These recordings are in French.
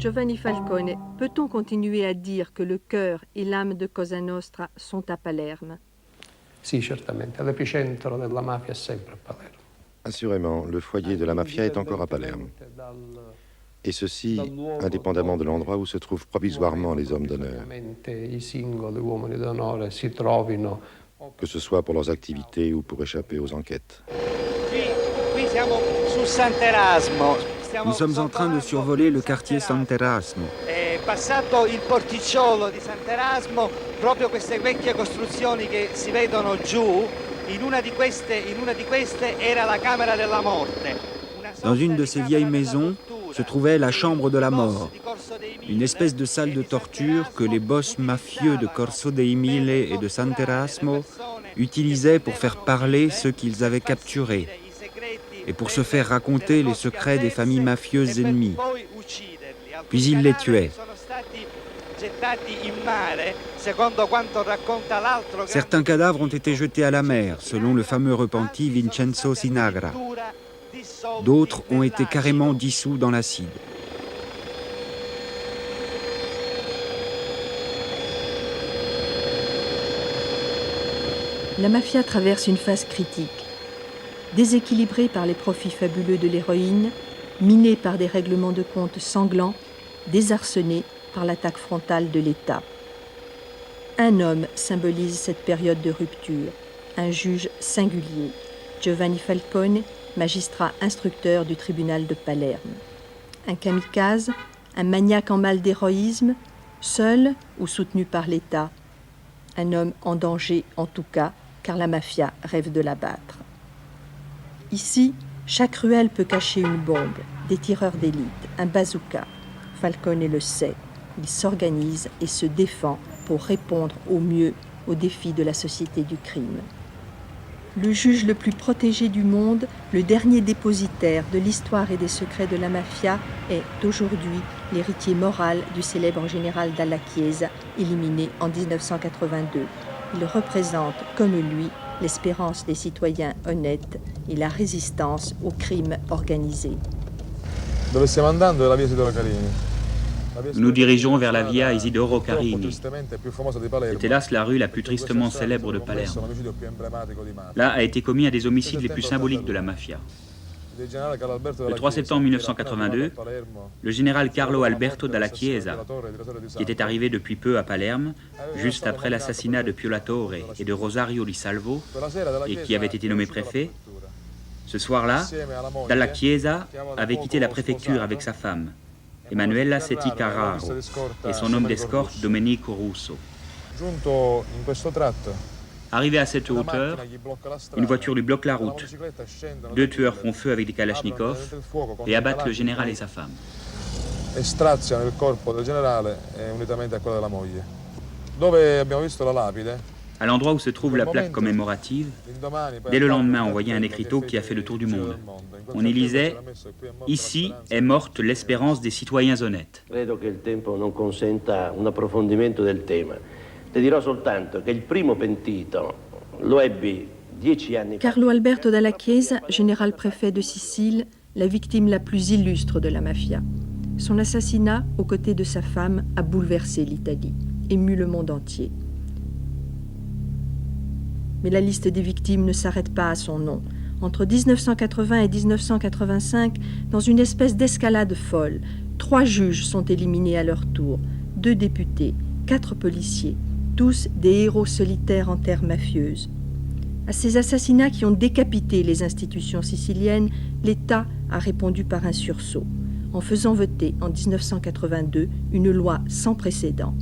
Giovanni Falcone, peut-on continuer à dire que le cœur et l'âme de Cosa Nostra sont à Palerme? Sì, certamente. L'epicentro della mafia è sempre a Palermo. Assurément, le foyer de la mafia est encore à Palerme. Et ceci, indépendamment de l'endroit où se trouvent provisoirement les hommes d'honneur, I singoli uomini d'onore si trovino. que ce soit pour leurs activités ou pour échapper aux enquêtes. Nous sommes en train de survoler le quartier Sant'Erasmo. Passato il porticciolo di Sant'Erasmo, proprio queste vecchie costruzioni che si vedono giù, in una di queste era la camera della morte. Dans une de ces vieilles maisons se trouvait la chambre de la mort, une espèce de salle de torture que les boss mafieux de Corso dei Mille et de Sant'Erasmo utilisaient pour faire parler ceux qu'ils avaient capturés et pour se faire raconter les secrets des familles mafieuses ennemies. Puis ils les tuaient. Certains cadavres ont été jetés à la mer, selon le fameux repenti Vincenzo Sinagra. D'autres ont été carrément dissous dans l'acide. La mafia traverse une phase critique. Déséquilibrée par les profits fabuleux de l'héroïne, minée par des règlements de compte sanglants, désarçonnée par l'attaque frontale de l'État. Un homme symbolise cette période de rupture, un juge singulier, Giovanni Falcone, magistrat instructeur du tribunal de Palerme. Un kamikaze, un maniaque en mal d'héroïsme, seul ou soutenu par l'État. Un homme en danger en tout cas, car la mafia rêve de l'abattre. Ici, chaque ruelle peut cacher une bombe, des tireurs d'élite, un bazooka. Falcone le sait. Il s'organise et se défend pour répondre au mieux aux défis de la société du crime. Le juge le plus protégé du monde, le dernier dépositaire de l'histoire et des secrets de la mafia, est aujourd'hui l'héritier moral du célèbre général Dalla Chiesa, éliminé en 1982. Il représente, comme lui, l'espérance des citoyens honnêtes et la résistance au crime organisé. Dove stiamo andando è la via Isidoro Carini. Nous nous dirigeons vers la Via Isidoro Carini. C'est hélas la rue la plus tristement célèbre de Palerme. Là a été commis un des homicides les plus symboliques de la mafia. Le 3 septembre 1982, le général Carlo Alberto Dalla Chiesa, qui était arrivé depuis peu à Palerme, juste après l'assassinat de Pio La Torre et de Rosario Di Salvo, et qui avait été nommé préfet, ce soir-là, Dalla Chiesa avait quitté la préfecture avec sa femme, Emanuela Setti Carraro, et son homme d'escorte Domenico Russo. Arrivé à cette hauteur, une voiture lui bloque la route. Deux tueurs font feu avec des kalachnikovs et abattent le général et sa femme. Straziano il corpo del generale unitamente a quello della moglie. Dove abbiamo visto la lapide. À l'endroit où se trouve la plaque commémorative, dès le lendemain, on voyait un écriteau qui a fait le tour du monde. On y lisait « Ici est morte l'espérance des citoyens honnêtes ». Credo che il tempo non consenta un approfondimento del tema. Le dirò soltanto che il primo pentito lo ebbi 10 anni fa. Carlo Alberto Dalla Chiesa, général préfet de Sicile, la victime la plus illustre de la mafia. Son assassinat, aux côtés de sa femme, a bouleversé l'Italie, ému le monde entier. Mais la liste des victimes ne s'arrête pas à son nom. Entre 1980 et 1985, dans une espèce d'escalade folle, 3 juges sont éliminés à leur tour, 2 députés, 4 policiers, tous des héros solitaires en terre mafieuse. À ces assassinats qui ont décapité les institutions siciliennes, l'État a répondu par un sursaut, en faisant voter en 1982 une loi sans précédent.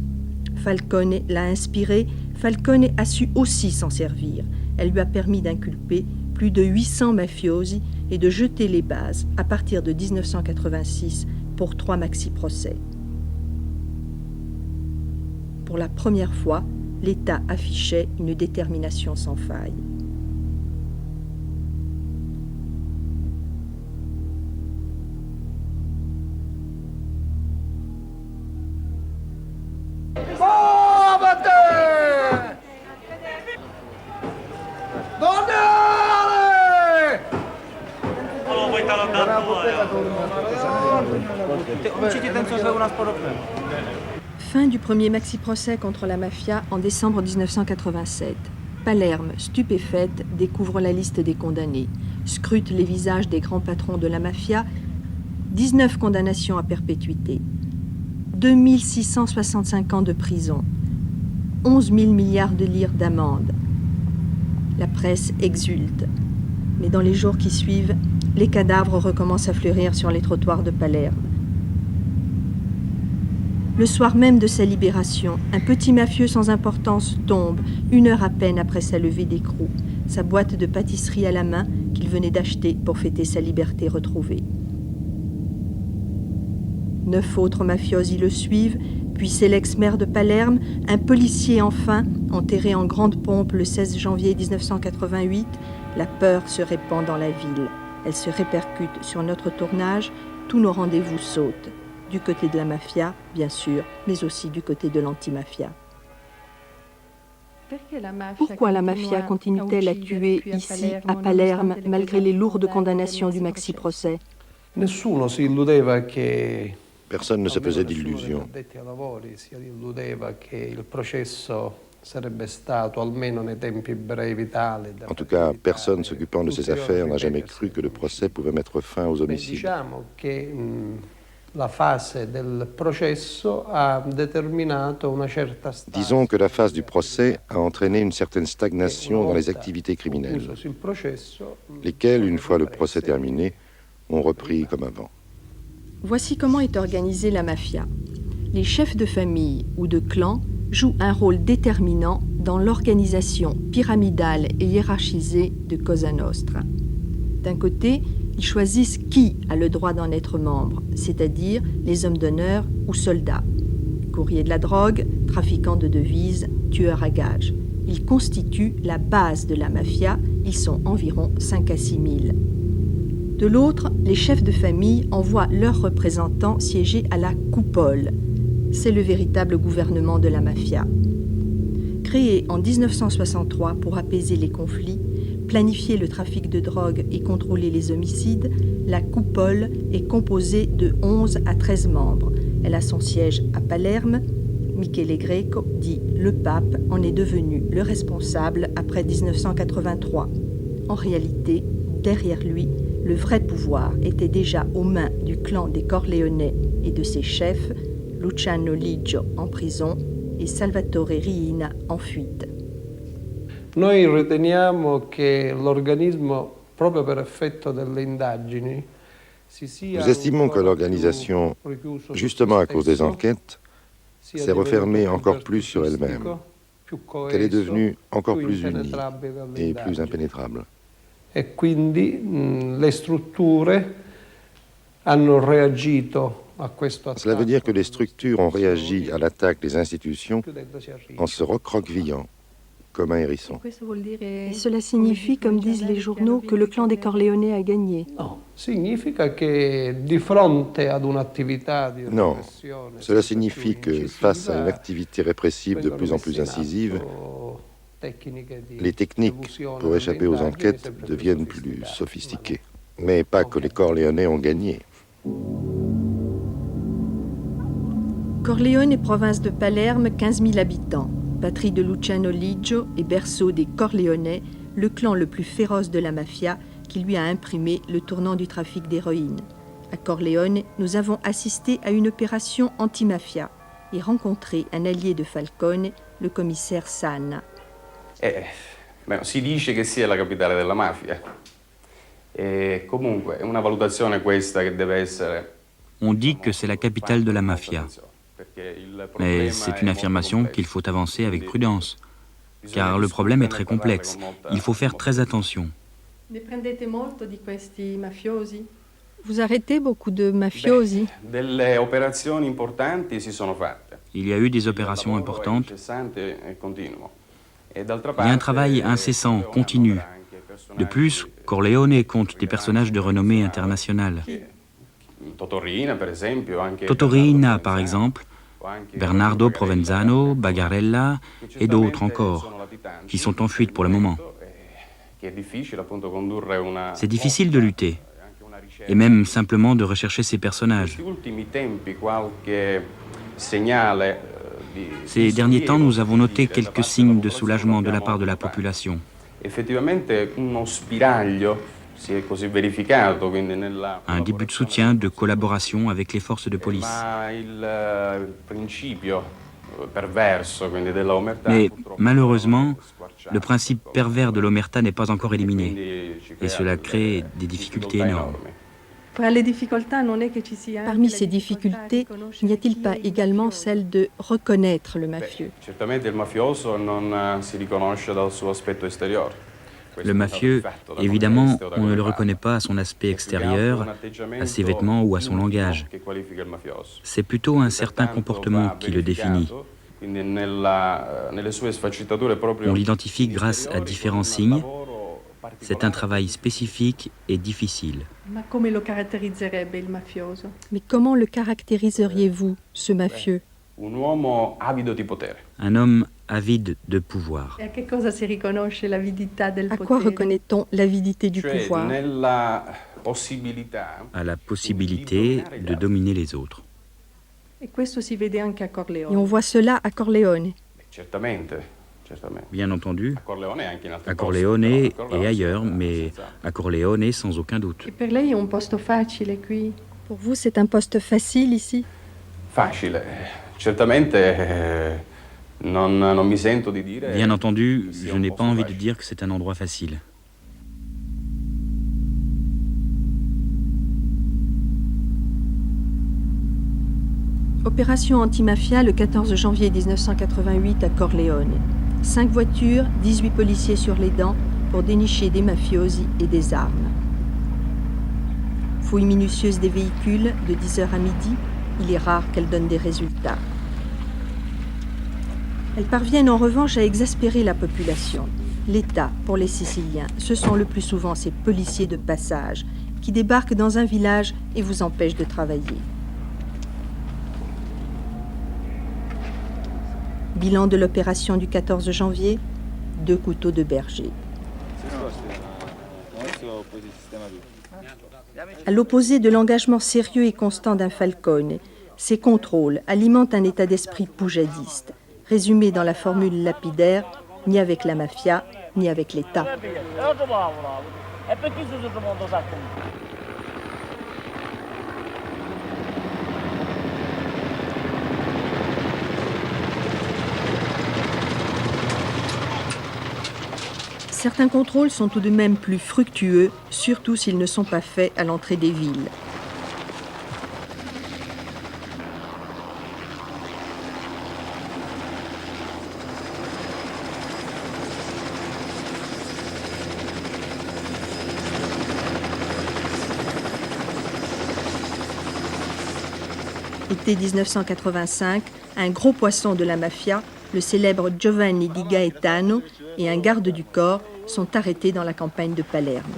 Falcone l'a inspirée, Falcone a su aussi s'en servir. Elle lui a permis d'inculper plus de 800 mafiosi et de jeter les bases, à partir de 1986, pour 3 maxi-procès. Pour la première fois, l'État affichait une détermination sans faille. Určitě ten, co se u nás Fin du premier maxi-procès contre la mafia en décembre 1987. Palerme, stupéfaite, découvre la liste des condamnés, scrute les visages des grands patrons de la mafia, 19 condamnations à perpétuité, 2665 ans de prison, 11 000 milliards de lire d'amende. La presse exulte. Mais dans les jours qui suivent, les cadavres recommencent à fleurir sur les trottoirs de Palerme. Le soir même de sa libération, un petit mafieux sans importance tombe, 1 heure à peine après sa levée d'écrou, sa boîte de pâtisserie à la main qu'il venait d'acheter pour fêter sa liberté retrouvée. 9 autres mafiosi le suivent, puis c'est l'ex-maire de Palerme, un policier enfin, enterré en grande pompe le 16 janvier 1988. La peur se répand dans la ville. Elle se répercute sur notre tournage, tous nos rendez-vous sautent. Du côté de la mafia, bien sûr, mais aussi du côté de l'anti-mafia. Pourquoi la mafia continue-t-elle à tuer ici, à Palerme, malgré les lourdes condamnations du maxi-procès? Nessuno si illudeva che Personne ne se faisait d'illusions. addetti ai lavori si illudeva che il processo sarebbe stato almeno nei tempi brevi tale da En tout cas, personne s'occupant de ces affaires n'a jamais cru que le procès pouvait mettre fin aux homicides. Diciamo che la fase del processo ha determinato una certa Disons que la phase du procès a entraîné une certaine stagnation dans les activités criminelles, lesquelles, une fois le procès terminé, ont repris comme avant. Voici comment est organisée la mafia. Les chefs de famille ou de clan jouent un rôle déterminant dans l'organisation pyramidale et hiérarchisée de Cosa Nostra. D'un côté, ils choisissent qui a le droit d'en être membre, c'est-à-dire les hommes d'honneur ou soldats. Courriers de la drogue, trafiquants de devises, tueurs à gages. Ils constituent la base de la mafia, ils sont environ 5 à 6 000. De l'autre, les chefs de famille envoient leurs représentants siéger à la coupole. C'est le véritable gouvernement de la mafia. Créée en 1963 pour apaiser les conflits, planifier le trafic de drogue et contrôler les homicides, la coupole est composée de 11 à 13 membres. Elle a son siège à Palerme. Michele Greco, dit le pape, en est devenu le responsable après 1983. En réalité, derrière lui, le vrai pouvoir était déjà aux mains du clan des Corleone et de ses chefs, Luciano Liggio en prison et Salvatore Riina en fuite. Noi riteniamo che l'organismo, proprio per effetto delle indagini, Nous estimons que l'organisation, justement à cause des enquêtes, s'est refermée encore plus sur elle-même, qu'elle est devenue encore plus unie et plus impénétrable. E quindi le strutture hanno reagito a questo attacco. Cela veut dire que les structures ont réagi à l'attaque des institutions en se recroquevillant comme un hérisson. Et cela signifie, comme disent les journaux, que le clan des Corleone a gagné. No, significa che di fronte ad un'attività di Non, repressione cela signifie que face à une activité répressive de plus en plus incisive, les techniques pour échapper aux enquêtes deviennent plus sophistiquées. Mais pas que les Corleone ont gagné. Corleone est province de Palerme, 15 000 habitants. Patrie de Luciano Liggio et berceau des Corleone, le clan le plus féroce de la mafia qui lui a imprimé le tournant du trafic d'héroïne. À Corleone, nous avons assisté à une opération anti-mafia et rencontré un allié de Falcone, le commissaire Sanna. Si dice che sia la capitale della mafia. E comunque è una valutazione questa che deve essere. On dit que c'est la capitale de la mafia. Mais c'est une affirmation qu'il faut avancer avec prudence, car le problème est très complexe. Il faut faire très attention. Vous arrêtez beaucoup de mafiosi? Delle operazioni importanti si sono fatte. Il y a eu des opérations importantes. Il y a un travail incessant, continu. De plus, Corleone compte des personnages de renommée internationale. Totorina, par exemple, Bernardo Provenzano, Bagarella et d'autres encore, qui sont en fuite pour le moment. C'est difficile de lutter. et même simplement de rechercher ces personnages. Ces derniers temps, nous avons noté quelques signes de soulagement de la part de la population. Un début de soutien, de collaboration avec les forces de police. Mais malheureusement, le principe pervers de l'omerta n'est pas encore éliminé, et cela crée des difficultés énormes. Parmi ces difficultés, n'y a-t-il pas également celle de reconnaître le mafieux? Le mafieux, évidemment, on ne le reconnaît pas à son aspect extérieur, à ses vêtements ou à son langage. C'est plutôt un certain comportement qui le définit. On l'identifie grâce à différents signes. C'est un travail spécifique et difficile. Mais comment le caractériseriez-vous, ce mafieux? Un homme avide de pouvoir. À quoi reconnaît-on l'avidité du pouvoir? À la possibilité de dominer les autres. Et on voit cela à Corleone. Bien entendu, à Corleone et ailleurs, mais à Corleone sans aucun doute. Pour vous, c'est un poste facile ici? Bien entendu, je n'ai pas envie de dire que c'est un endroit facile. Opération antimafia le 14 janvier 1988 à Corleone. 5 voitures, 18 policiers sur les dents pour dénicher des mafiosi et des armes. Fouille minutieuse des véhicules de 10h à midi, il est rare qu'elles donnent des résultats. Elles parviennent en revanche à exaspérer la population. L'État, pour les Siciliens, ce sont le plus souvent ces policiers de passage qui débarquent dans un village et vous empêchent de travailler. Bilan de l'opération du 14 janvier, 2 couteaux de berger. À l'opposé de l'engagement sérieux et constant d'un Falcone, ces contrôles alimentent un état d'esprit poujadiste, résumé dans la formule lapidaire « ni avec la mafia, ni avec l'État ». Certains contrôles sont tout de même plus fructueux, surtout s'ils ne sont pas faits à l'entrée des villes. Été 1985, un gros poisson de la mafia, le célèbre Giovanni Di Gaetano et un garde du corps sont arrêtés dans la campagne de Palerme.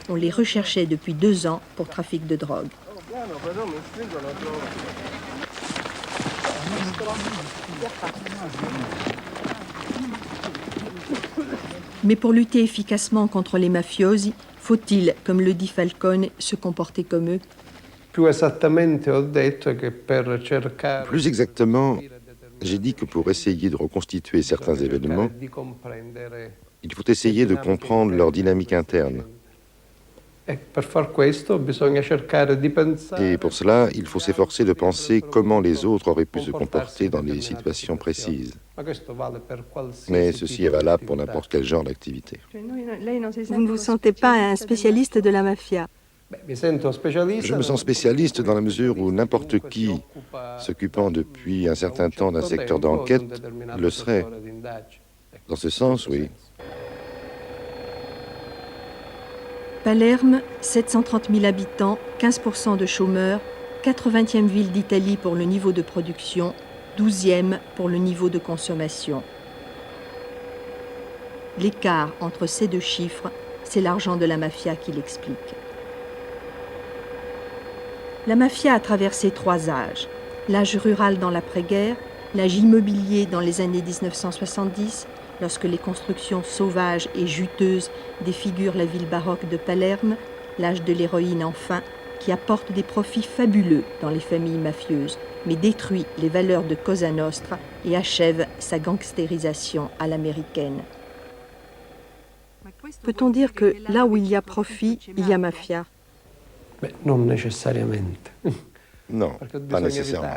On les recherchait depuis 2 ans pour trafic de drogue. Mais pour lutter efficacement contre les mafiosi, faut-il, comme le dit Falcone, se comporter comme eux? Plus exactement, j'ai dit que pour essayer de reconstituer certains événements, il faut essayer de comprendre leur dynamique interne. Et pour cela, il faut s'efforcer de penser comment les autres auraient pu se comporter dans des situations précises. Mais ceci est valable pour n'importe quel genre d'activité. Vous ne vous sentez pas un spécialiste de la mafia? Je me sens spécialiste dans la mesure où n'importe qui, s'occupant depuis un certain temps d'un secteur d'enquête, le serait. Dans ce sens, oui. Palerme, 730 000 habitants, 15% de chômeurs, 80e ville d'Italie pour le niveau de production, 12e pour le niveau de consommation. L'écart entre ces 2 chiffres, c'est l'argent de la mafia qui l'explique. La mafia a traversé 3 âges. L'âge rural dans l'après-guerre, l'âge immobilier dans les années 1970 Lorsque les constructions sauvages et juteuses défigurent la ville baroque de Palerme, l'âge de l'héroïne enfin, qui apporte des profits fabuleux dans les familles mafieuses, mais détruit les valeurs de Cosa Nostra et achève sa gangstérisation à l'américaine. Peut-on dire que là où il y a profit, il y a mafia? Non necessariamente. Non, pas nécessairement.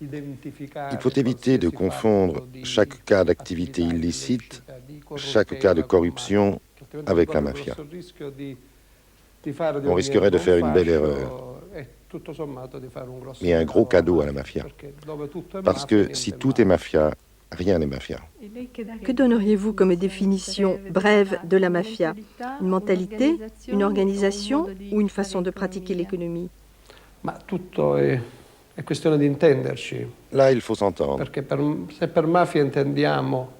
Il faut éviter de confondre chaque cas d'activité illicite, chaque cas de corruption avec la mafia. On risquerait de faire une belle erreur et un gros cadeau à la mafia. Parce que si tout est mafia, rien n'est mafia. Que donneriez-vous comme définition brève de la mafia? Une mentalité, une organisation ou une façon de pratiquer l'économie? È questione di intenderci. Là, il faut s'entendre. Perché se per mafia intendiamo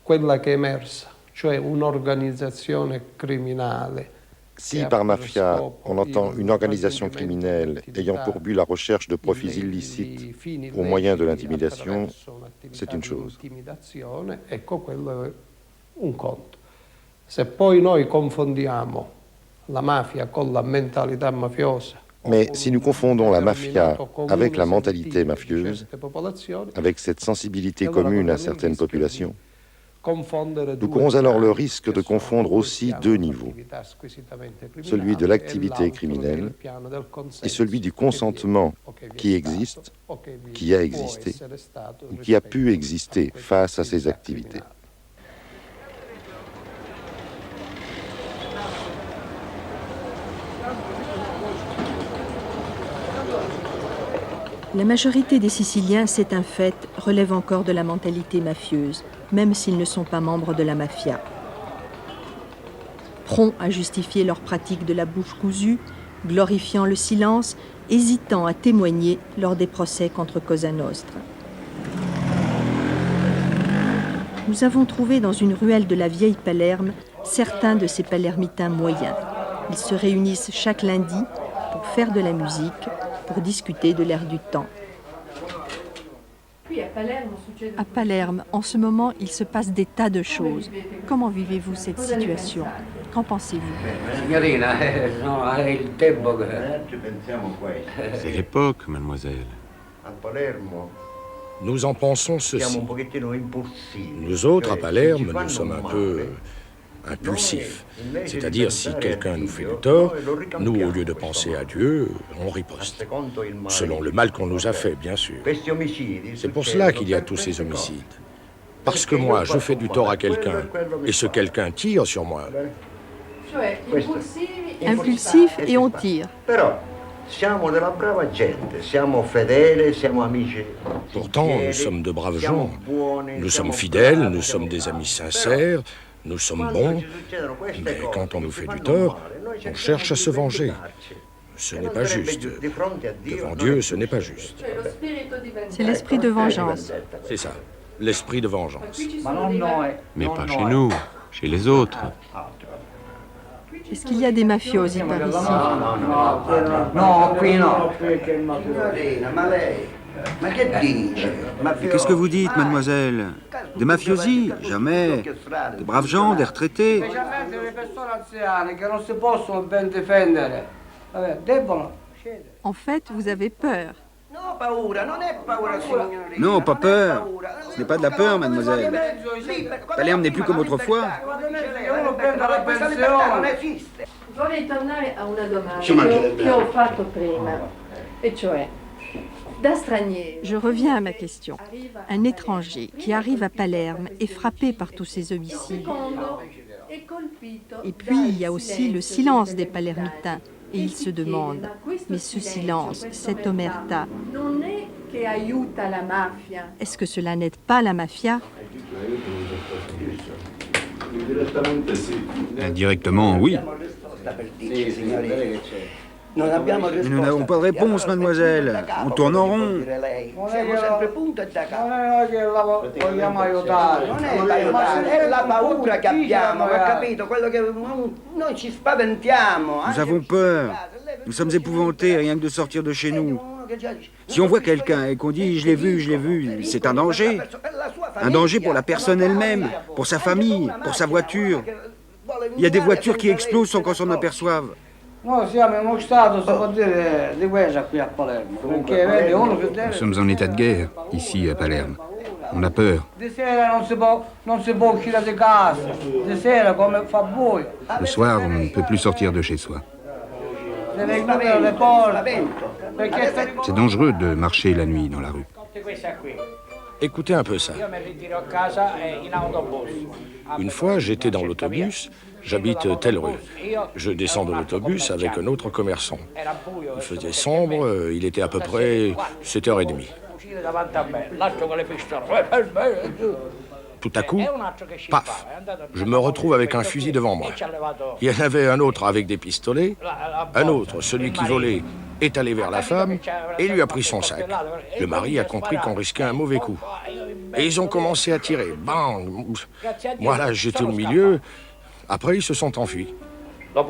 quella che è emersa, cioè un'organizzazione criminale. Si par mafia, on entend une organisation criminelle ayant pour but la recherche de profits illicites au moyen de l'intimidation, c'est une chose. Ecco, quello è un conto. Se poi noi confondiamo la mafia con la mentalità mafiosa, mais si nous confondons la mafia avec la mentalité mafieuse, avec cette sensibilité commune à certaines populations, nous courons alors le risque de confondre aussi deux niveaux, celui de l'activité criminelle et celui du consentement qui existe, qui a existé ou qui a pu exister face à ces activités. La majorité des Siciliens, c'est un fait, relèvent encore de la mentalité mafieuse, même s'ils ne sont pas membres de la mafia. Prompts à justifier leur pratique de la bouche cousue, glorifiant le silence, hésitant à témoigner lors des procès contre Cosa Nostra. Nous avons trouvé dans une ruelle de la vieille Palerme certains de ces palermitains moyens. Ils se réunissent chaque lundi pour faire de la musique, pour discuter de l'air du temps. À Palerme, en ce moment, il se passe des tas de choses. Comment vivez-vous cette situation? Qu'en pensez-vous? C'est l'époque, mademoiselle. Nous en pensons ceci. Nous autres, à Palerme, nous sommes un peu impulsifs. C'est-à-dire, si quelqu'un nous fait du tort, nous, au lieu de penser à Dieu, on riposte. Selon le mal qu'on nous a fait, bien sûr. C'est pour cela qu'il y a tous ces homicides. Parce que moi, je fais du tort à quelqu'un, et ce quelqu'un tire sur moi. Impulsif et on tire. Pourtant, nous sommes de braves gens. Nous sommes fidèles, nous sommes des amis sincères, nous sommes bons, mais quand on nous fait du tort, on cherche à se venger. Ce n'est pas juste. Devant Dieu, ce n'est pas juste. C'est l'esprit de vengeance. C'est ça, l'esprit de vengeance. Mais pas chez nous, chez les autres. Est-ce qu'il y a des mafiosi par ici? Qu'est-ce que vous dites, mademoiselle? Des mafiosi? Jamais. Des braves gens, des retraités. En fait, vous avez peur. Non, pas peur. Ce n'est pas de la peur, mademoiselle. Palerme n'est plus comme autrefois. Vorrei tornare a una domanda che ho fatto prima, e cioè, da straniero. Je reviens à ma question. Un étranger qui arrive à Palerme est frappé par tous ces homicides. Et puis, il y a aussi le silence des Palermitains. Et il se demande, mais ce silence, cette omerta, est-ce que cela n'aide pas la mafia? Indirectement, oui. Mais nous n'avons pas de réponse, mademoiselle. On tourne en rond. Nous avons peur. Nous sommes épouvantés, rien que de sortir de chez nous. Si on voit quelqu'un et qu'on dit « je l'ai vu », c'est un danger. Un danger pour la personne elle-même, pour sa famille, pour sa voiture. Il y a des voitures qui explosent sans qu'on s'en aperçoive. Nous sommes en état de guerre, ici à Palerme. On a peur. Le soir, on ne peut plus sortir de chez soi. C'est dangereux de marcher la nuit dans la rue. Écoutez un peu ça. Une fois, j'étais dans l'autobus, j'habite telle rue. Je descends de l'autobus avec un autre commerçant. Il faisait sombre, il était à peu près 7h30. Tout à coup, paf, je me retrouve avec un fusil devant moi. Il y en avait un autre avec des pistolets, un autre, celui qui volait, est allé vers la femme et lui a pris son sac. Le mari a compris qu'on risquait un mauvais coup. Et ils ont commencé à tirer. Bang! Moi là, j'étais au milieu. Après, ils se sont enfuis. Un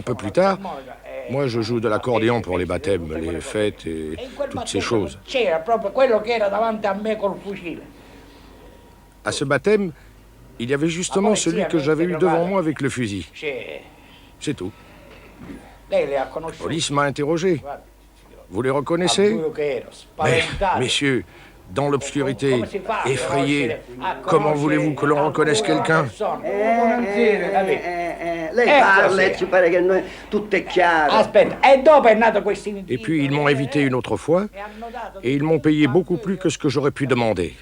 peu plus tard, moi, je joue de l'accordéon pour les baptêmes, les fêtes et toutes ces choses. À ce baptême, il y avait justement celui que j'avais eu devant moi avec le fusil. C'est tout. La police m'a interrogé. Vous les reconnaissez? Mais, messieurs, dans l'obscurité, effrayé, comment voulez-vous que l'on reconnaisse quelqu'un? Et puis ils m'ont invité une autre fois et ils m'ont payé beaucoup plus que ce que j'aurais pu demander.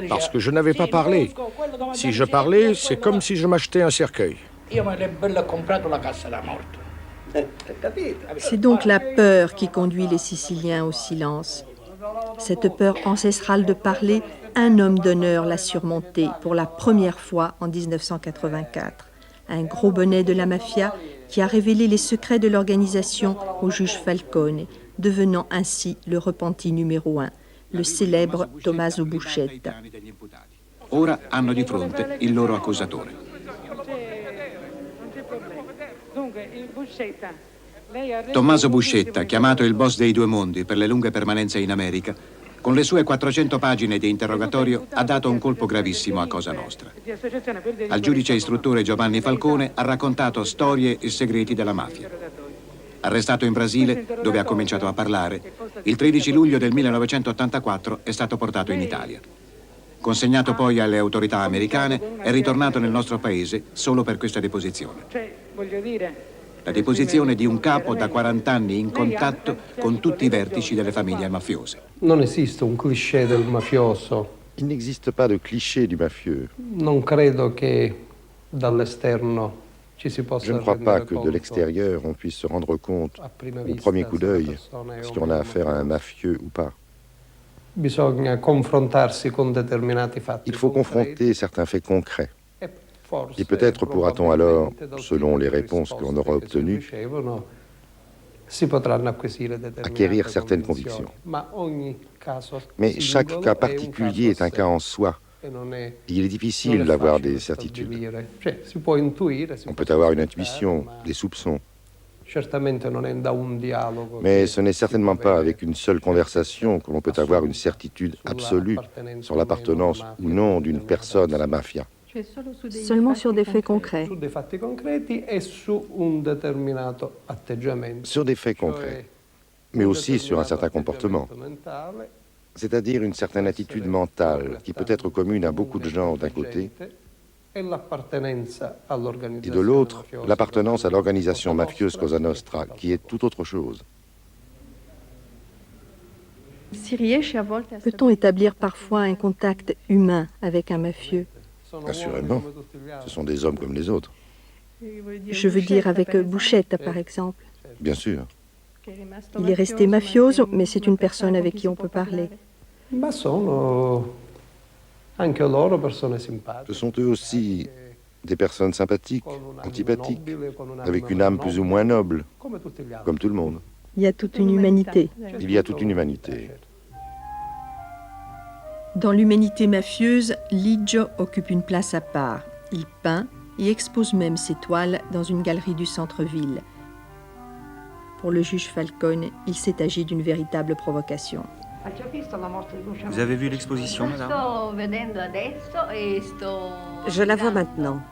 Parce que je n'avais pas parlé. Si je parlais, c'est comme si je m'achetais un cercueil. C'est donc la peur qui conduit les Siciliens au silence. Cette peur ancestrale de parler, un homme d'honneur l'a surmontée pour la première fois en 1984. Un gros bonnet de la mafia qui a révélé les secrets de l'organisation au juge Falcone, devenant ainsi le repenti numéro 1, le célèbre Tommaso Buscetta. Ora hanno di fronte il loro accusatore. Tommaso Buscetta, chiamato il boss dei due mondi per le lunghe permanenze in America, con le sue 400 pagine di interrogatorio ha dato un colpo gravissimo a Cosa Nostra. Al giudice istruttore Giovanni Falcone ha raccontato storie e segreti della mafia. Arrestato in Brasile, dove ha cominciato a parlare, il 13 luglio del 1984 è stato portato in Italia. Consegnato poi alle autorità americane, è ritornato nel nostro paese solo per questa deposizione. La deposizione di un capo da 40 anni in contatto con tutti i vertici delle famiglie mafiose. Non esiste un cliché del mafioso. Il n'existe pas de cliché du mafieux. Non credo che dall'esterno ci si possa Je ne crois pas que de l'extérieur on puisse se rendre compte au premier coup d'œil si on a affaire à un mafieux ou pas. Bisogna confrontarsi con determinati fatti. Il faut confronter certains faits concrets. Et peut-être pourra-t-on alors, selon les réponses que l'on aura obtenues, acquérir certaines convictions. Mais chaque cas particulier est un cas en soi. Il est difficile d'avoir des certitudes. On peut avoir une intuition, des soupçons. Mais ce n'est certainement pas avec une seule conversation que l'on peut avoir une certitude absolue sur l'appartenance ou non d'une personne à la mafia. Seulement sur des faits concrets. Sur des faits concrets, mais aussi sur un certain comportement. C'est-à-dire une certaine attitude mentale qui peut être commune à beaucoup de gens d'un côté, et de l'autre, l'appartenance à l'organisation mafieuse Cosa Nostra, qui est tout autre chose. Peut-on établir parfois un contact humain avec un mafieux? Assurément, ce sont des hommes comme les autres. Je veux dire avec Buscetta, par exemple. Bien sûr. Il est resté mafioso, mais c'est une personne avec qui on peut parler. Ce sont eux aussi des personnes sympathiques, antipathiques, avec une âme plus ou moins noble, comme tout le monde. Il y a toute une humanité. Il y a toute une humanité. Dans l'humanité mafieuse, Liggio occupe une place à part. Il peint et expose même ses toiles dans une galerie du centre-ville. Pour le juge Falcone, il s'est agi d'une véritable provocation. Vous avez vu l'exposition, madame? Je la vois maintenant.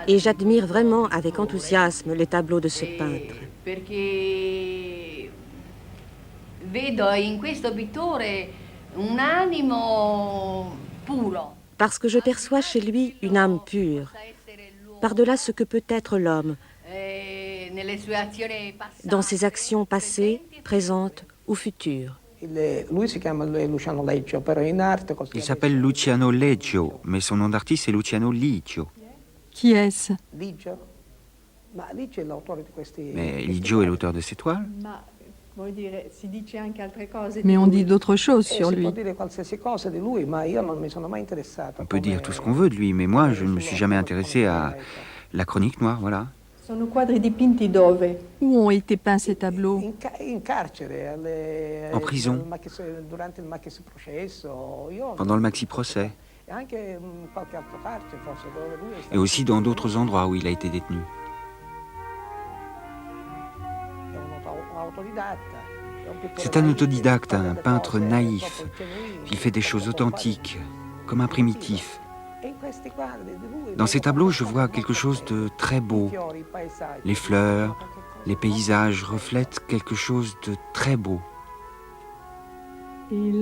Et j'admire vraiment avec enthousiasme les tableaux de ce peintre. Parce que je perçois chez lui une âme pure, par-delà ce que peut être l'homme, dans ses actions passées, présentes ou futures. Il s'appelle Luciano Leggio, mais son nom d'artiste est Luciano Liggio. Qui est-ce? Mais Liggio est l'auteur de ces toiles? Mais on dit d'autres choses sur lui. On peut dire tout ce qu'on veut de lui, mais moi, je ne me suis jamais intéressé à la chronique noire, voilà. Où ont été peints ces tableaux? En prison, pendant le maxi-procès, et aussi dans d'autres endroits où il a été détenu. C'est un autodidacte, un peintre naïf. Il fait des choses authentiques, comme un primitif. Dans ces tableaux, je vois quelque chose de très beau. Les fleurs, les paysages reflètent quelque chose de très beau. Nous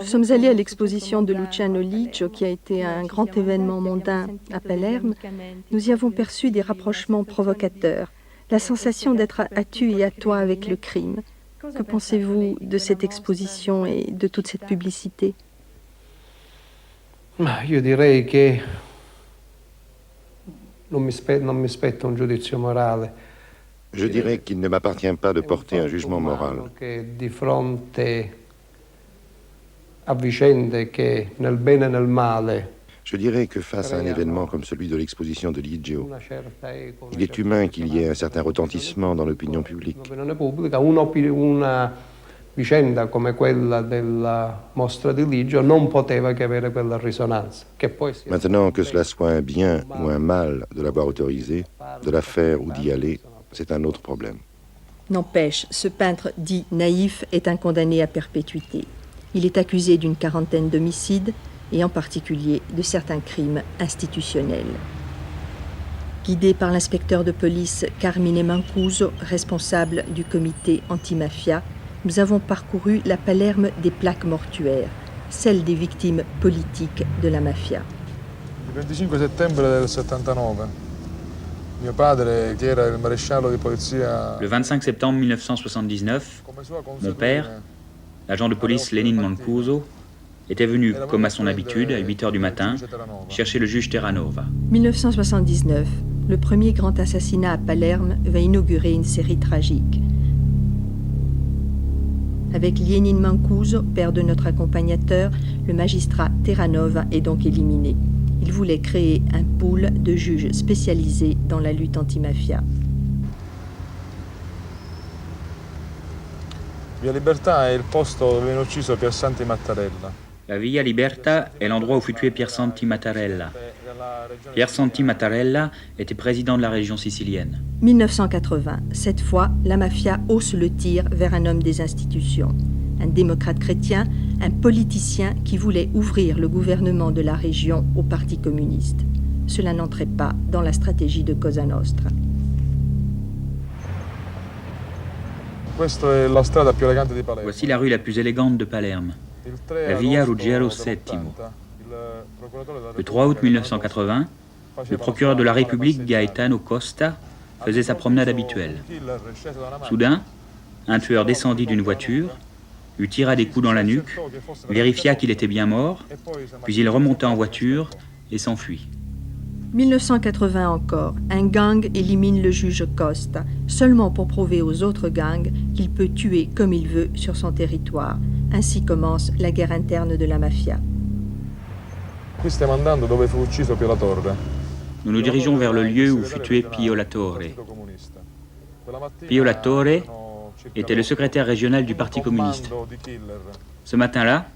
sommes allés à l'exposition de Luciano Liggio, qui a été un grand événement mondain à Palerme. Nous y avons perçu des rapprochements provocateurs, la sensation d'être à tu et à toi avec le crime. Que pensez-vous de cette exposition et de toute cette publicité? Ma io direi che non mi spetta un giudizio morale. Je dirais qu'il ne m'appartient pas de porter un jugement moral. Di fronte a vicende che nel bene e nel male. Je dirais que face à un événement comme celui de l'exposition de Liggio, il est humain qu'il y ait un certain retentissement dans l'opinion publique. Una vicenda come quella della mostra di Liggio non poteva che avere quella risonanza. Maintenant, que cela soit un bien ou un mal de l'avoir autorisé, de la faire ou d'y aller, c'est un autre problème. N'empêche, ce peintre dit naïf est un condamné à perpétuité. Il est accusé d'une quarantaine d'homicides et en particulier de certains crimes institutionnels. Guidé par l'inspecteur de police Carmine Mancuso, responsable du comité antimafia, nous avons parcouru la Palerme des plaques mortuaires, celle des victimes politiques de la mafia. Il 25 settembre del 79, mio padre, che era il maresciallo di polizia... Le 25 septembre 1979, mon père, l'agent de police Lénine Mancuso, était venu, comme à son habitude, à 8 h du matin, chercher le juge Terranova. 1979, le premier grand assassinat à Palerme va inaugurer une série tragique. Avec Lénine Mancuso, père de notre accompagnateur, le magistrat Terranova est donc éliminé. Il voulait créer un pool de juges spécialisés dans la lutte antimafia. Via Libertà è il posto dove viene ucciso Piersanti Mattarella. La Via Liberta est l'endroit où fut tué Piersanti Mattarella. Piersanti Mattarella était président de la région sicilienne. 1980, cette fois, la mafia hausse le tir vers un homme des institutions. Un démocrate chrétien, un politicien qui voulait ouvrir le gouvernement de la région au Parti communiste. Cela n'entrait pas dans la stratégie de Cosa Nostra. Voici la rue la plus élégante de Palerme, la Via Ruggiero VII. Le 3 août 1980, le procureur de la République Gaetano Costa faisait sa promenade habituelle. Soudain, un tueur descendit d'une voiture, lui tira des coups dans la nuque, vérifia qu'il était bien mort, puis il remonta en voiture et s'enfuit. 1980 encore, un gang élimine le juge Costa, seulement pour prouver aux autres gangs qu'il peut tuer comme il veut sur son territoire. Ainsi commence la guerre interne de la mafia. Nous nous dirigeons vers le lieu où fut tué Pio La Torre. Pio La Torre était le secrétaire régional du Parti communiste. Ce matin-là,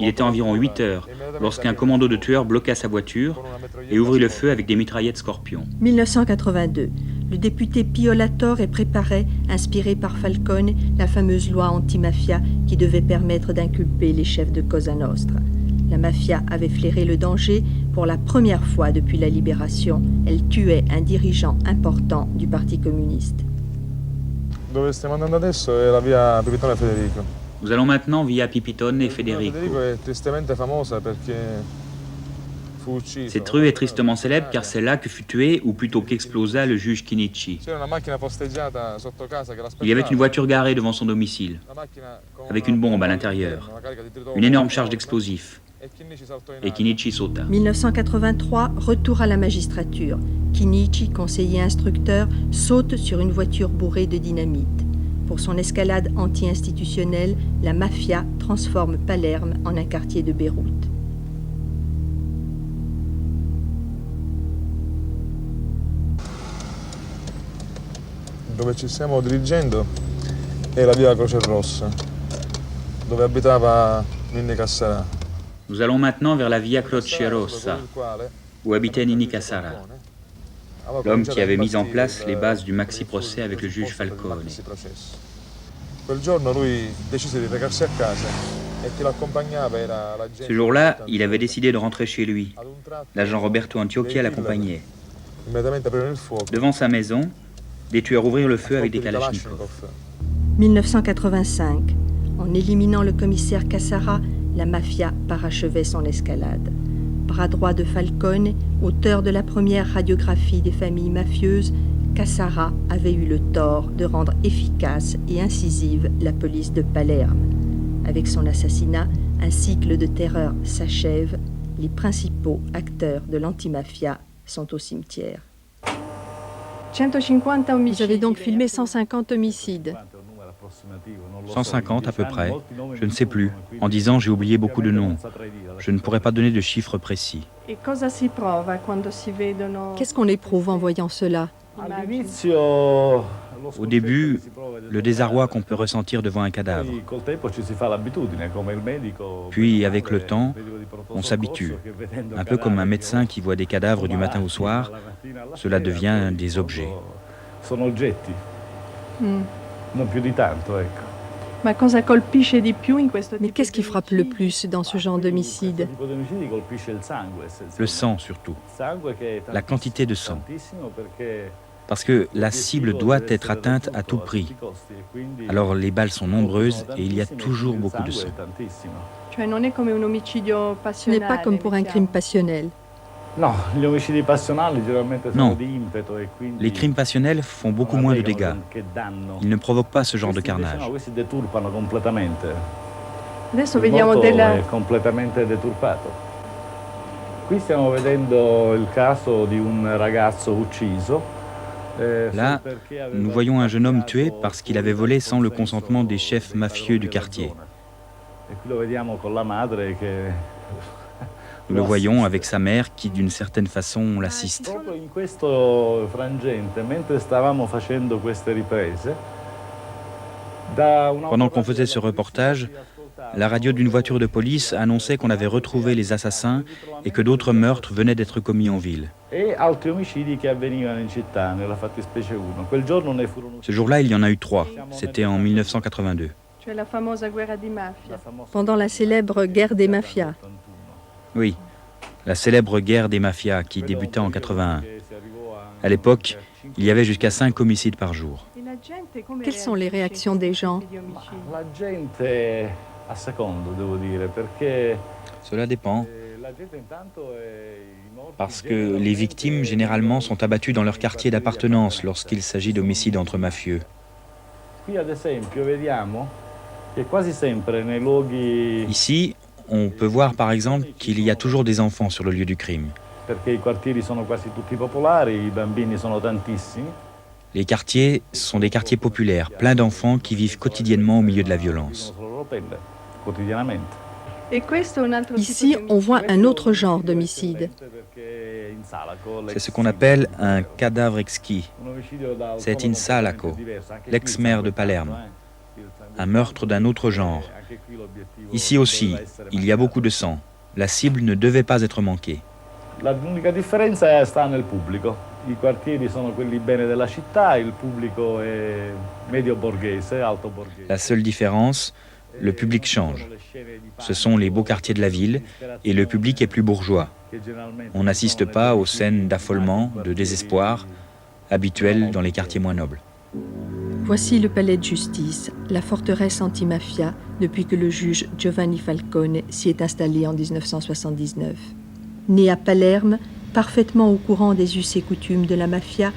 Il était environ 8 heures lorsqu'un commando de tueurs bloqua sa voiture et ouvrit le feu avec des mitraillettes Scorpion. 1982. Le député Pio La Torre préparait, inspiré par Falcone, la fameuse loi anti-mafia qui devait permettre d'inculper les chefs de Cosa Nostra. La mafia avait flairé le danger pour la première fois depuis la libération. Elle tuait un dirigeant important du Parti communiste. Dove stiamo andando adesso è la via Pipitone Federico. Nous allons maintenant via Pipitone et Federico. Cette rue est tristement célèbre car c'est là que fut tué, ou plutôt qu'explosa, le juge Chinichi. Il y avait une voiture garée devant son domicile, avec une bombe à l'intérieur, une énorme charge d'explosifs. Et Chinichi sauta. 1983, retour à la magistrature. Chinichi, conseiller instructeur, saute sur une voiture bourrée de dynamite. Pour son escalade anti-institutionnelle, la mafia transforme Palerme en un quartier de Beyrouth. Dove ci stiamo dirigendo è la via Croce Rossa, dove abitava Ninni Cassarà. Nous allons maintenant vers la via Croce Rossa, où habitait Ninni Cassarà, l'homme qui avait mis en place les bases du maxi-procès avec le juge Falcone. Ce jour-là, il avait décidé de rentrer chez lui. L'agent Roberto Antiochia l'accompagnait. Devant sa maison, des tueurs ouvrirent le feu avec des kalachnikovs. 1985. En éliminant le commissaire Cassara, la mafia parachevait son escalade. Bras droit de Falcone, auteur de la première radiographie des familles mafieuses, Cassara avait eu le tort de rendre efficace et incisive la police de Palerme. Avec son assassinat, un cycle de terreur s'achève. Les principaux acteurs de l'antimafia sont au cimetière. Vous avez donc filmé 150 homicides. 150 à peu près, je ne sais plus. En 10 ans, j'ai oublié beaucoup de noms. Je ne pourrais pas donner de chiffres précis. Qu'est-ce qu'on éprouve en voyant cela ? Au début, le désarroi qu'on peut ressentir devant un cadavre. Puis, avec le temps, on s'habitue. Un peu comme un médecin qui voit des cadavres du matin au soir, cela devient des objets. Mais qu'est-ce qui frappe le plus dans ce genre d'homicide ? Le sang surtout, la quantité de sang. Parce que la cible doit être atteinte à tout prix. Alors les balles sont nombreuses et il y a toujours beaucoup de sang. Ce n'est pas comme pour un crime passionnel. Non, les crimes passionnels font beaucoup moins de dégâts. Ils ne provoquent pas ce genre de carnage. Adesso vediamo della... completamente deturpato. Qui stiamo vedendo il caso di un ragazzo ucciso. Là, nous voyons un jeune homme tué parce qu'il avait volé sans le consentement des chefs mafieux du quartier. Nous le voyons avec sa mère qui, d'une certaine façon, l'assiste. Pendant qu'on faisait ce reportage, la radio d'une voiture de police annonçait qu'on avait retrouvé les assassins et que d'autres meurtres venaient d'être commis en ville. Ce jour-là, il y en a eu 3. C'était en 1982. Pendant la célèbre guerre des mafias. Oui, la célèbre guerre des mafias qui débuta en 81. À l'époque, il y avait jusqu'à 5 homicides par jour. Quelles sont les réactions des gens ? Cela dépend. Parce que les victimes, généralement, sont abattues dans leur quartier d'appartenance lorsqu'il s'agit d'homicides entre mafieux. Ici, on peut voir par exemple qu'il y a toujours des enfants sur le lieu du crime. Les quartiers sont des quartiers populaires, pleins d'enfants qui vivent quotidiennement au milieu de la violence. Ici, on voit un autre genre d'homicide. C'est ce qu'on appelle un cadavre exquis. C'est Insalaco, l'ex-maire de Palerme. un meurtre d'un autre genre. Ici aussi, il y a beaucoup de sang. La cible ne devait pas être manquée. L'unica differenza sta nel pubblico. I quartieri sono quelli bene della città, il pubblico è medio borghese, alto borghese. La seule différence, le public change. Ce sont les beaux quartiers de la ville et le public est plus bourgeois. On n'assiste pas aux scènes d'affolement, de désespoir, habituelles dans les quartiers moins nobles. Voici le palais de justice, la forteresse anti-mafia depuis que le juge Giovanni Falcone s'y est installé en 1979. Né à Palerme, parfaitement au courant des us et coutumes de la mafia,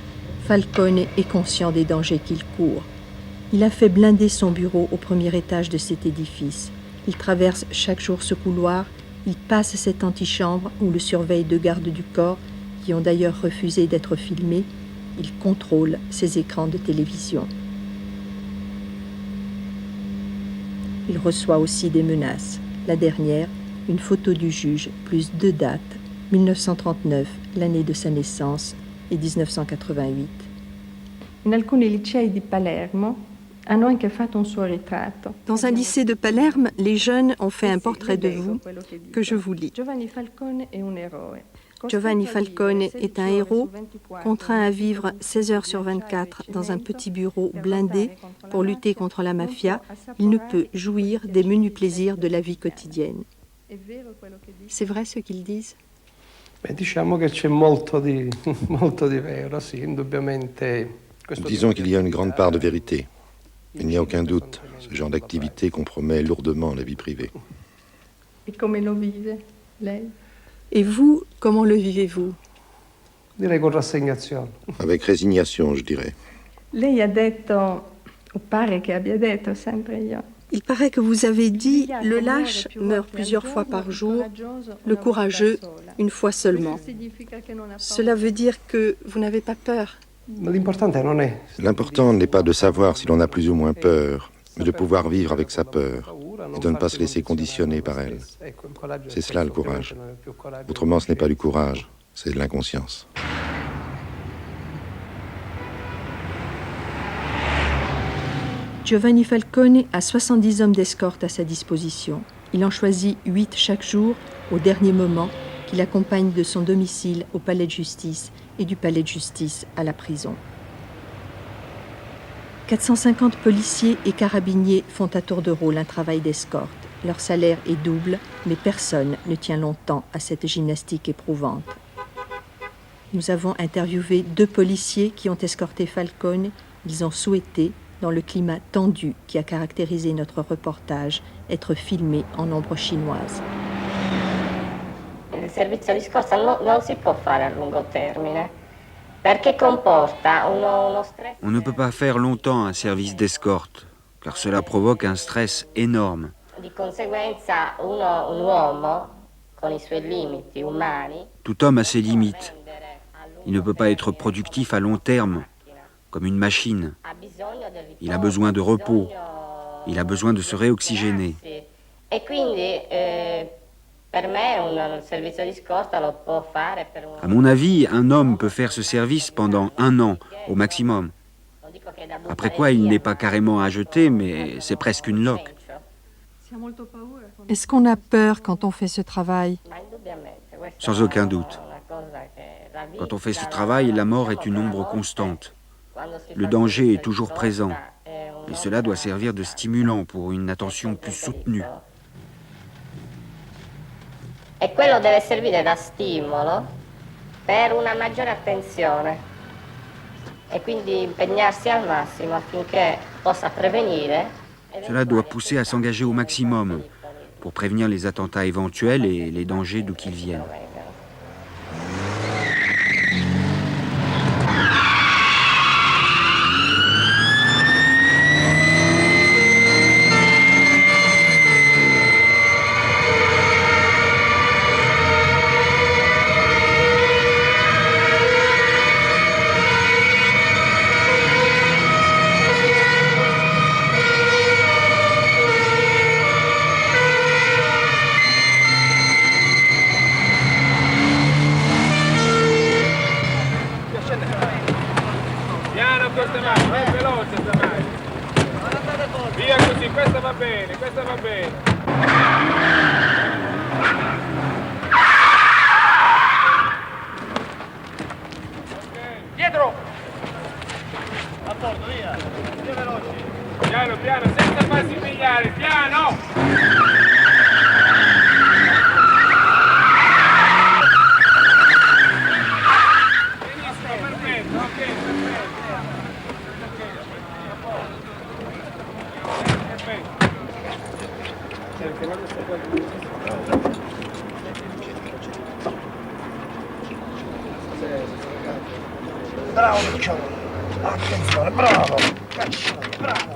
Falcone est conscient des dangers qu'il court. Il a fait blinder son bureau au premier étage de cet édifice. Il traverse chaque jour ce couloir, il passe cette antichambre où le surveillent 2 gardes du corps, qui ont d'ailleurs refusé d'être filmés. Il contrôle ses écrans de télévision. Il reçoit aussi des menaces. La dernière, une photo du juge, plus 2 dates, 1939, l'année de sa naissance, et 1988. In alcuni licei di Palermo hanno anche fatto un suo ritratto. Dans un lycée de Palerme, les jeunes ont fait un portrait de vous que je vous lis. Giovanni Falcone è un eroe. Giovanni Falcone est un héros, contraint à vivre 16 heures sur 24 dans un petit bureau blindé pour lutter contre la mafia. Il ne peut jouir des menus plaisirs de la vie quotidienne. C'est vrai ce qu'ils disent? Diciamo che c'è molto di vero, sì, indubbiamente. Disons qu'il y a une grande part de vérité. Il n'y a aucun doute, ce genre d'activité compromet lourdement la vie privée. E come lo vive lei? Et vous, comment le vivez-vous? Direi con rassegnazione. Avec résignation, je dirais. Lei ha detto, o pare che abbia detto sempre io. Il paraît que vous avez dit « Le lâche meurt plusieurs fois par jour, le courageux une fois seulement ». Cela veut dire que vous n'avez pas peur. L'important n'est pas de savoir si l'on a plus ou moins peur, mais de pouvoir vivre avec sa peur et de ne pas se laisser conditionner par elle. C'est cela le courage. Autrement, ce n'est pas du courage, c'est de l'inconscience. Giovanni Falcone a 70 hommes d'escorte à sa disposition. Il en choisit 8 chaque jour, au dernier moment, qui l'accompagnent de son domicile au palais de justice et du palais de justice à la prison. 450 policiers et carabiniers font à tour de rôle un travail d'escorte. Leur salaire est double, mais personne ne tient longtemps à cette gymnastique éprouvante. Nous avons interviewé 2 policiers qui ont escorté Falcone. Ils ont souhaité, dans le climat tendu qui a caractérisé notre reportage, être filmés en ombre chinoise. Il servizio di scorta non si può fare a lungo termine, perché comporta uno stress. On ne peut pas faire longtemps un service d'escorte, car cela provoque un stress énorme. Di conseguenza un uomo con i suoi limiti umani. Tout homme a ses limites. Il ne peut pas être productif à long terme, comme une machine. Il a besoin de repos. Il a besoin de se réoxygéner. E quindi per me un servizio di scorta lo può fare per À mon avis, un homme peut faire ce service pendant 1 an, au maximum. Après quoi, il n'est pas carrément à jeter, mais c'est presque une loque. Est-ce qu'on a peur quand on fait ce travail? Sans aucun doute. Quand on fait ce travail, la mort est une ombre constante. Le danger est toujours présent. Et cela doit servir de stimulant pour une attention plus soutenue. E quello deve servire da stimolo per una maggiore attenzione e quindi impegnarsi al massimo affinché possa prevenire. Cela doit pousser à s'engager au maximum pour prévenir les attentats éventuels et les dangers d'où qu'ils viennent. bravo Piccioni, attenzione, bravo, Caccione, bravo.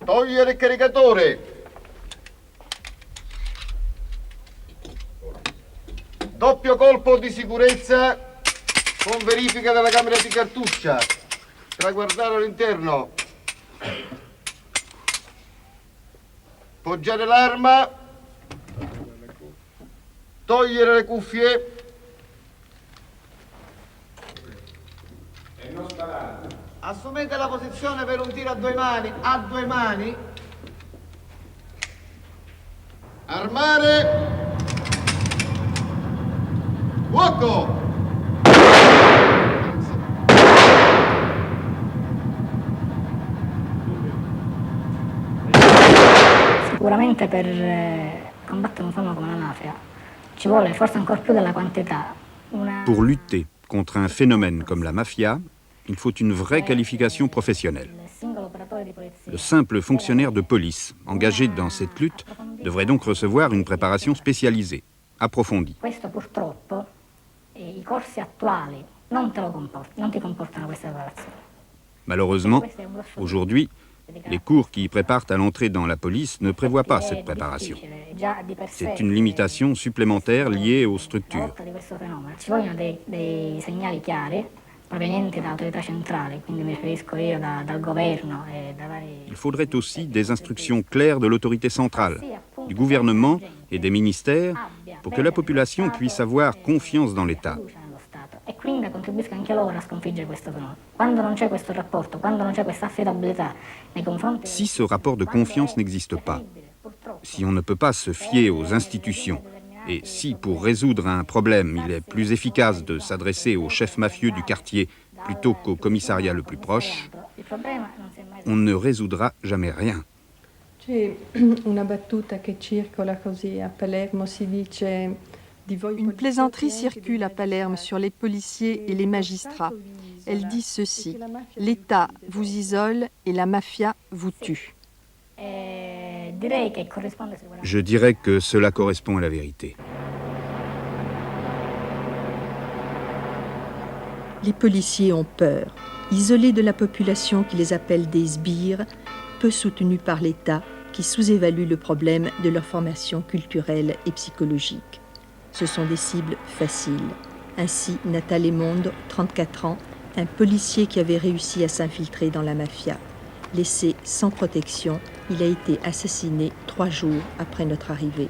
Togliere il caricatore. Doppio colpo di sicurezza con verifica della camera di cartuccia. Traguardare all'interno. Poggiare l'arma. Togliere le cuffie. Assumete la posizione per un tiro a due mani. A due mani. Armare. Fuoco. Sicuramente per combattere un fenomeno come la mafia ci vuole forse ancora più della quantità. Pour lutter contre un phénomène comme la mafia, il faut une vraie qualification professionnelle. Le simple fonctionnaire de police engagé dans cette lutte devrait donc recevoir une préparation spécialisée, approfondie. Questo purtroppo i corsi attuali non ti comportano questa preparazione. Malheureusement, aujourd'hui, les cours qui préparent à l'entrée dans la police ne prévoient pas cette préparation. C'est une limitation supplémentaire liée aux structures. Ci vogliono dei segnali chiari provenienti dall'autorità centrale, quindi mi riferisco io dal governo e da vari... Il faudrait aussi des instructions claires de l'autorité centrale, du gouvernement et des ministères pour que la population puisse avoir confiance dans l'État. E quindi contribuisca anche loro a sconfiggere questo fenomeno. Quando non c'è questo rapporto, quando non c'è questa affidabilità nei confronti... Si ce rapport de confiance n'existe pas, si on ne peut pas se fier aux institutions, et si pour résoudre un problème il est plus efficace de s'adresser au chef mafieux du quartier plutôt qu'au commissariat le plus proche, on ne résoudra jamais rien. C'è una battuta che circola così a Palermo, si dice... Une plaisanterie circule à Palerme sur les policiers et les magistrats. Elle dit ceci: l'État vous isole et la mafia vous tue. Je dirais que cela correspond à la vérité. Les policiers ont peur, isolés de la population qui les appelle des sbires, peu soutenus par l'État qui sous-évalue le problème de leur formation culturelle et psychologique. Ce sont des cibles faciles. Ainsi, Natale Mondo, 34 ans, un policier qui avait réussi à s'infiltrer dans la mafia. Laissé sans protection, il a été assassiné 3 jours après notre arrivée.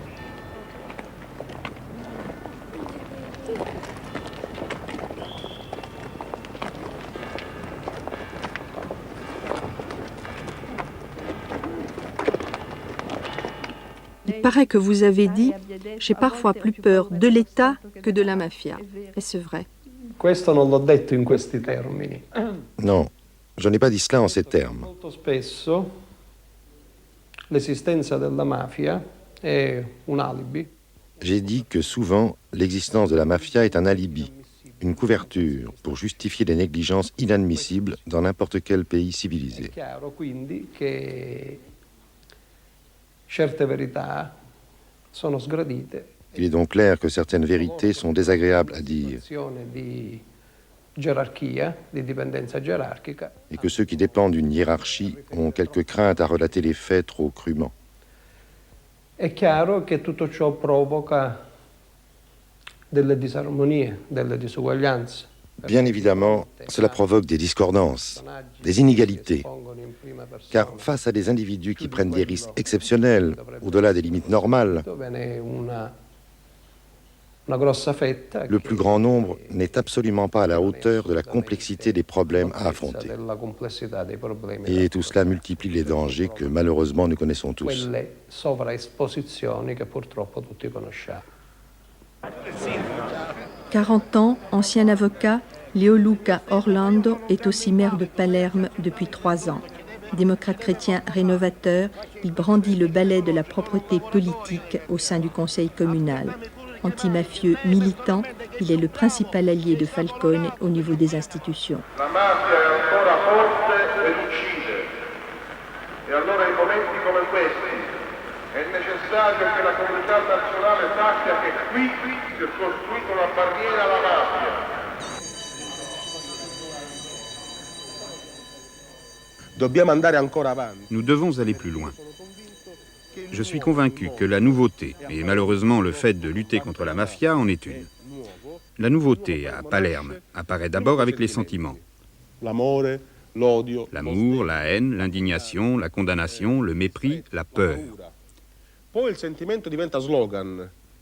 Il paraît que vous avez dit « J'ai parfois plus peur de l'État que de la mafia ». Est-ce vrai? Questo non l'ho detto in questi termini. Non, je n'ai pas dit cela en ces termes. Molto spesso l'esistenza della mafia è un alibi. J'ai dit que souvent, l'existence de la mafia est un alibi, une couverture pour justifier des négligences inadmissibles dans n'importe quel pays civilisé. È chiaro quindi che certe verità sono sgradite. Il est donc clair que certaines vérités sont désagréables à dire Di gerarchia, di dipendenza gerarchica. et que ceux qui dépendent d'une hiérarchie ont quelques craintes à relater les faits trop crûment. È chiaro che tutto ciò provoca delle disarmonie, delle disuguaglianze. Bien évidemment, cela provoque des discordances, des inégalités, car face à des individus qui prennent des risques exceptionnels, au-delà des limites normales, le plus grand nombre n'est absolument pas à la hauteur de la complexité des problèmes à affronter. Et tout cela multiplie les dangers que malheureusement nous connaissons tous. Quelle sovraesposizioni che purtroppo tutti conosciamo. 40 ans, ancien avocat, Leoluca Orlando est aussi maire de Palerme depuis 3 ans. Démocrate chrétien rénovateur, il brandit le balai de la propreté politique au sein du conseil communal. Antimafieux militant, il est le principal allié de Falcone au niveau des institutions. La mafia è ancora forte ed uccide. E allora in momenti come questi è necessario che la comunità nazionale sappia che qui si è costruita una barriera alla mafia. Nous devons aller plus loin. Je suis convaincu que la nouveauté, et malheureusement le fait de lutter contre la mafia en est une. La nouveauté à Palerme apparaît d'abord avec les sentiments. L'amour, la haine, l'indignation, la condamnation, le mépris, la peur.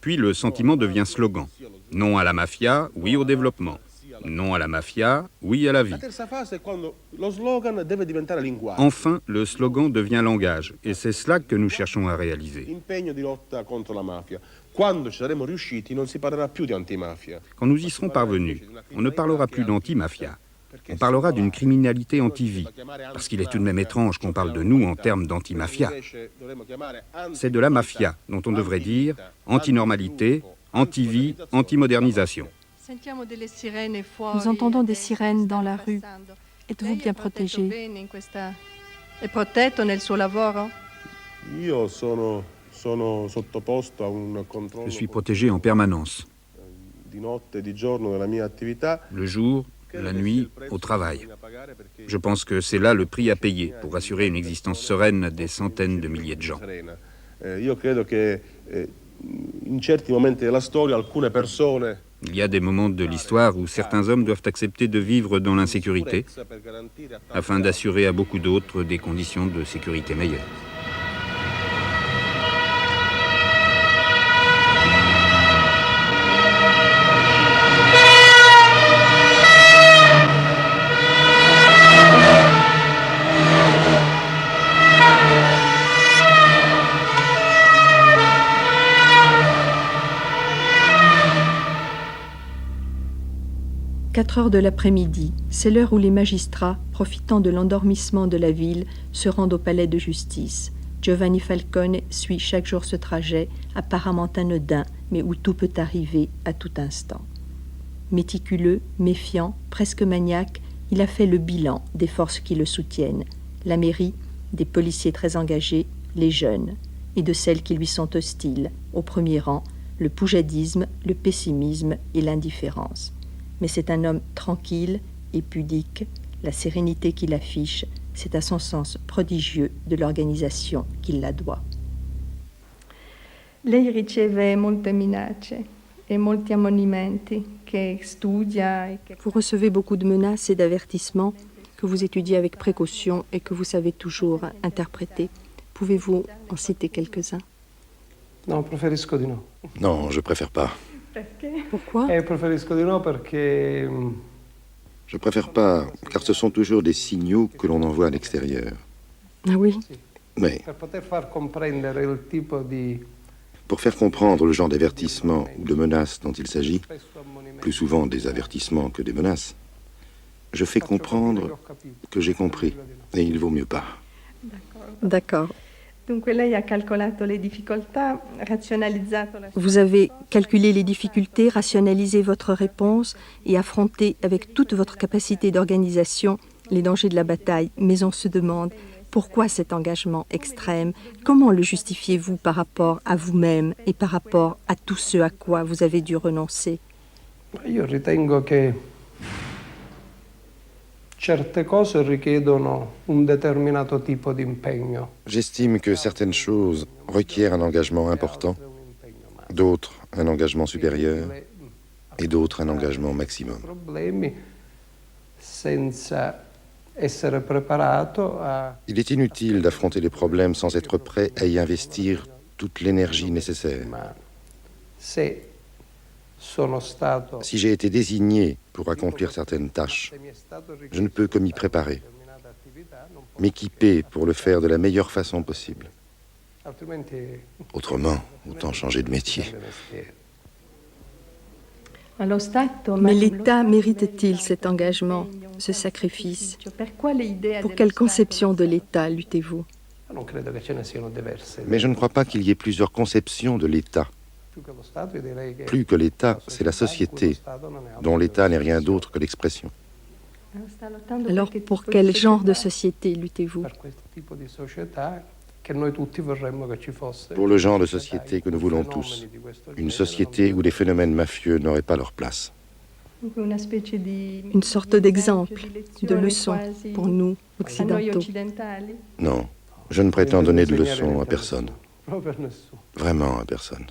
Puis le sentiment devient slogan. Non à la mafia, oui au développement. Non à la mafia, oui à la vie. Enfin, le slogan devient langage, et c'est cela que nous cherchons à réaliser. Quand nous y serons parvenus, on ne parlera plus d'anti-mafia. On parlera d'une criminalité anti-vie, parce qu'il est tout de même étrange qu'on parle de nous en termes d'anti-mafia. C'est de la mafia dont on devrait dire anti-normalité, anti-vie, anti-modernisation. Nous entendons des sirènes dans la rue. Êtes-vous bien protégé? Je suis protégé en permanence. Le jour, la nuit, au travail. Je pense que c'est là le prix à payer pour assurer une existence sereine à des centaines de milliers de gens. Il y a des moments de l'histoire où certains hommes doivent accepter de vivre dans l'insécurité afin d'assurer à beaucoup d'autres des conditions de sécurité meilleures. « 4 heures de l'après-midi, c'est l'heure où les magistrats, profitant de l'endormissement de la ville, se rendent au palais de justice. Giovanni Falcone suit chaque jour ce trajet, apparemment anodin, mais où tout peut arriver à tout instant. Méticuleux, méfiant, presque maniaque, il a fait le bilan des forces qui le soutiennent, la mairie, des policiers très engagés, les jeunes, et de celles qui lui sont hostiles, au premier rang, le poujadisme, le pessimisme et l'indifférence. Mais c'est un homme tranquille et pudique. La sérénité qu'il affiche, c'est à son sens prodigieux de l'organisation qu'il la doit. Lei riceve molte minacce e molti ammonimenti che studia. Vous recevez beaucoup de menaces et d'avertissements que vous étudiez avec précaution et que vous savez toujours interpréter. Pouvez-vous en citer quelques-uns? Non, preferisco di no. Non, je préfère pas. Pourquoi? Preferisco di no perché... Je préfère pas, car ce sont toujours des signaux que l'on envoie à l'extérieur. Ah oui? Mais Per poter far comprendere il tipo di... pour faire comprendre le genre d'avertissement ou de menaces dont il s'agit, plus souvent des avertissements que des menaces, je fais comprendre que j'ai compris, et il vaut mieux pas. D'accord. Dunque lei ha calcolato le difficoltà, razionalizzato la... Vous avez calculé les difficultés, rationalisé votre réponse et affronté avec toute votre capacité d'organisation les dangers de la bataille. Mais on se demande, pourquoi cet engagement extrême? Comment le justifiez-vous par rapport à vous-même et par rapport à tout ce à quoi vous avez dû renoncer? Io ritengo che certe cose richiedono un determinato tipo di impegno. J'estime que certaines choses requièrent un engagement important, d'autres un engagement supérieur et d'autres un engagement maximum. Problemi senza essere preparato a... Il est inutile d'affronter les problèmes sans être prêt à y investir toute l'énergie nécessaire. Si j'ai été désigné pour accomplir certaines tâches, je ne peux que m'y préparer, m'équiper pour le faire de la meilleure façon possible. Autrement, autant changer de métier. Mais l'État mérite-t-il cet engagement, ce sacrifice? Pour quelle conception de l'État luttez-vous? Mais je ne crois pas qu'il y ait plusieurs conceptions de l'État. Plus que l'État, c'est la société, dont l'État n'est rien d'autre que l'expression. Alors, pour quel genre de société luttez-vous? Pour le genre de société que nous voulons tous, une société où les phénomènes mafieux n'auraient pas leur place. Une sorte d'exemple, de leçon pour nous, occidentaux. Non, je ne prétends donner de leçons à personne. Vraiment à personne.